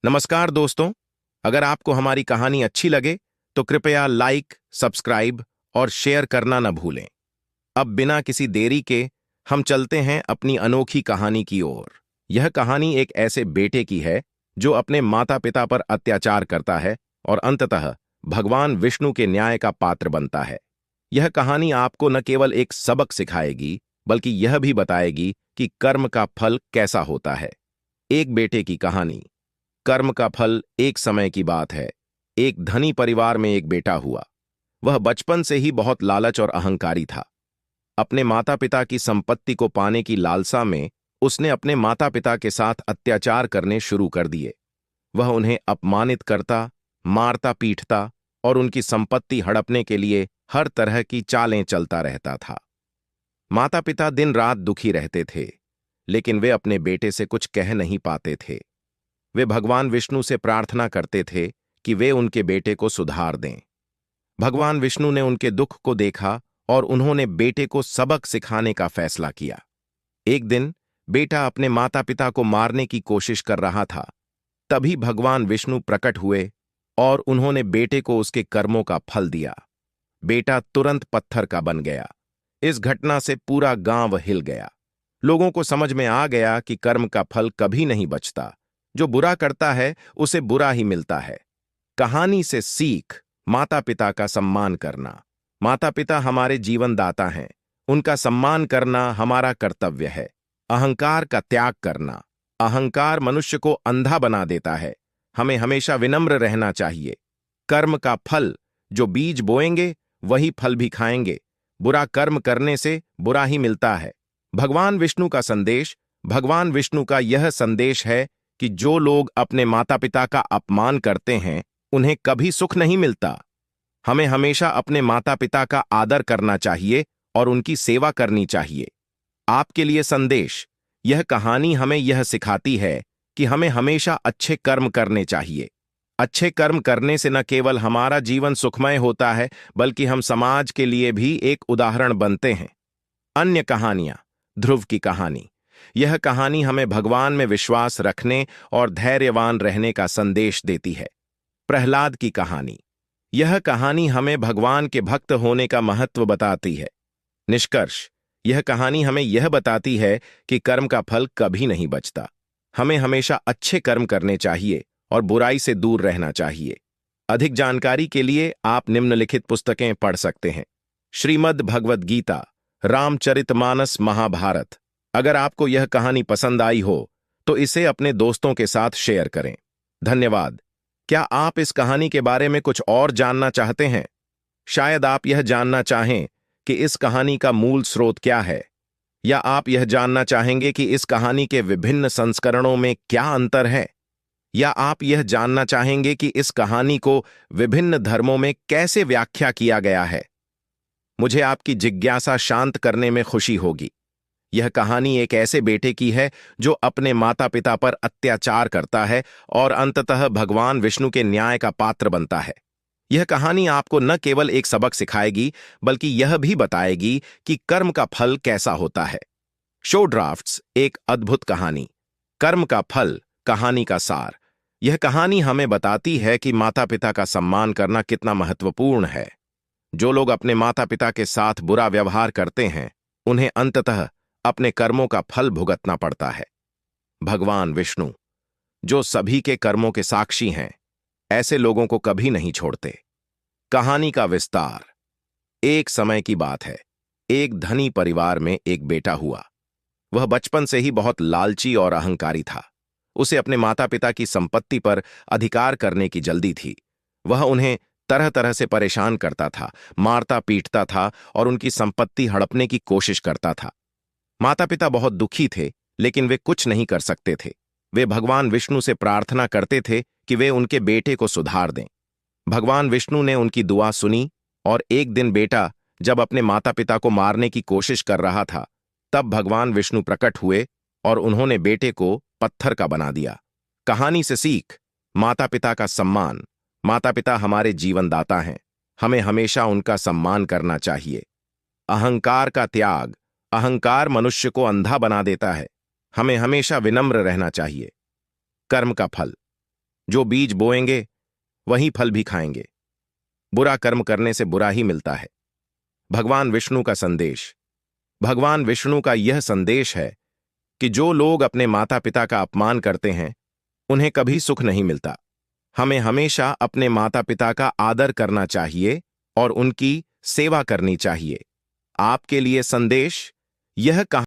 नमस्कार दोस्तों। अगर आपको हमारी कहानी अच्छी लगे तो कृपया लाइक, सब्सक्राइब और शेयर करना न भूलें। अब बिना किसी देरी के हम चलते हैं अपनी अनोखी कहानी की ओर। यह कहानी एक ऐसे बेटे की है जो अपने माता पिता पर अत्याचार करता है और अंततः भगवान विष्णु के न्याय का पात्र बनता है। यह कहानी आपको न केवल एक सबक सिखाएगी बल्कि यह भी बताएगी कि कर्म का फल कैसा होता है। एक बेटे की कहानी। कर्म का फल। एक समय की बात है। एक धनी परिवार में एक बेटा हुआ। वह बचपन से ही बहुत लालच और अहंकारी था। अपने माता पिता की संपत्ति को पाने की लालसा में उसने अपने माता पिता के साथ अत्याचार करने शुरू कर दिए। वह उन्हें अपमानित करता, मारता पीटता और उनकी संपत्ति हड़पने के लिए हर तरह की चालें चलता रहता था। माता पिता दिन रात दुखी रहते थे, लेकिन वे अपने बेटे से कुछ कह नहीं पाते थे। वे भगवान विष्णु से प्रार्थना करते थे कि वे उनके बेटे को सुधार दें। भगवान विष्णु ने उनके दुख को देखा और उन्होंने बेटे को सबक सिखाने का फैसला किया। एक दिन बेटा अपने माता पिता को मारने की कोशिश कर रहा था। तभी भगवान विष्णु प्रकट हुए और उन्होंने बेटे को उसके कर्मों का फल दिया। बेटा तुरंत पत्थर का बन गया। इस घटना से पूरा गांव हिल गया। लोगों को समझ में आ गया कि कर्म का फल कभी नहीं बचता। जो बुरा करता है उसे बुरा ही मिलता है। कहानी से सीख। माता पिता का सम्मान करना। माता पिता हमारे जीवन दाता हैं। उनका सम्मान करना हमारा कर्तव्य है। अहंकार का त्याग करना। अहंकार मनुष्य को अंधा बना देता है। हमें हमेशा विनम्र रहना चाहिए। कर्म का फल। जो बीज बोएंगे वही फल भी खाएंगे। बुरा कर्म करने से बुरा ही मिलता है। भगवान विष्णु का संदेश। भगवान विष्णु का यह संदेश है कि जो लोग अपने माता पिता का अपमान करते हैं उन्हें कभी सुख नहीं मिलता। हमें हमेशा अपने माता पिता का आदर करना चाहिए और उनकी सेवा करनी चाहिए। आपके लिए संदेश। यह कहानी हमें यह सिखाती है कि हमें हमेशा अच्छे कर्म करने चाहिए। अच्छे कर्म करने से न केवल हमारा जीवन सुखमय होता है बल्कि हम समाज के लिए भी एक उदाहरण बनते हैं। अन्य कहानियां। ध्रुव की कहानी। यह कहानी हमें भगवान में विश्वास रखने और धैर्यवान रहने का संदेश देती है। प्रहलाद की कहानी। यह कहानी हमें भगवान के भक्त होने का महत्व बताती है। निष्कर्ष। यह कहानी हमें यह बताती है कि कर्म का फल कभी नहीं बचता। हमें हमेशा अच्छे कर्म करने चाहिए और बुराई से दूर रहना चाहिए। अधिक जानकारी के लिए आप निम्नलिखित पुस्तकें पढ़ सकते हैं। श्रीमद् भगवद गीता, रामचरितमानस, महाभारत। अगर आपको यह कहानी पसंद आई हो तो इसे अपने दोस्तों के साथ शेयर करें। धन्यवाद। क्या आप इस कहानी के बारे में कुछ और जानना चाहते हैं? शायद आप यह जानना चाहें कि इस कहानी का मूल स्रोत क्या है, या आप यह जानना चाहेंगे कि इस कहानी के विभिन्न संस्करणों में क्या अंतर है, या आप यह जानना चाहेंगे कि इस कहानी को विभिन्न धर्मों में कैसे व्याख्या किया गया है। मुझे आपकी जिज्ञासा शांत करने में खुशी होगी। यह कहानी एक ऐसे बेटे की है जो अपने माता पिता पर अत्याचार करता है और अंततः भगवान विष्णु के न्याय का पात्र बनता है। यह कहानी आपको न केवल एक सबक सिखाएगी बल्कि यह भी बताएगी कि कर्म का फल कैसा होता है। Show drafts. एक अद्भुत कहानी। कर्म का फल। कहानी का सार। यह कहानी हमें बताती है कि माता पिता का सम्मान करना कितना महत्वपूर्ण है। जो लोग अपने माता पिता के साथ बुरा व्यवहार करते हैं उन्हें अंततः अपने कर्मों का फल भुगतना पड़ता है। भगवान विष्णु, जो सभी के कर्मों के साक्षी हैं, ऐसे लोगों को कभी नहीं छोड़ते। कहानी का विस्तार। एक समय की बात है। एक धनी परिवार में एक बेटा हुआ। वह बचपन से ही बहुत लालची और अहंकारी था। उसे अपने माता पिता की संपत्ति पर अधिकार करने की जल्दी थी। वह उन्हें तरह तरह से परेशान करता था, मारता पीटता था और उनकी संपत्ति हड़पने की कोशिश करता था। माता पिता बहुत दुखी थे, लेकिन वे कुछ नहीं कर सकते थे। वे भगवान विष्णु से प्रार्थना करते थे कि वे उनके बेटे को सुधार दें। भगवान विष्णु ने उनकी दुआ सुनी और एक दिन बेटा जब अपने माता पिता को मारने की कोशिश कर रहा था, तब भगवान विष्णु प्रकट हुए और उन्होंने बेटे को पत्थर का बना दिया। कहानी से सीख। माता पिता का सम्मान। माता पिता हमारे जीवनदाता हैं। हमें हमेशा उनका सम्मान करना चाहिए। अहंकार का त्याग। अहंकार मनुष्य को अंधा बना देता है। हमें हमेशा विनम्र रहना चाहिए। कर्म का फल। जो बीज बोएंगे वही फल भी खाएंगे। बुरा कर्म करने से बुरा ही मिलता है। भगवान विष्णु का संदेश। भगवान विष्णु का यह संदेश है कि जो लोग अपने माता पिता का अपमान करते हैं उन्हें कभी सुख नहीं मिलता। हमें हमेशा अपने माता पिता का आदर करना चाहिए और उनकी सेवा करनी चाहिए। आपके लिए संदेश, यह कहानी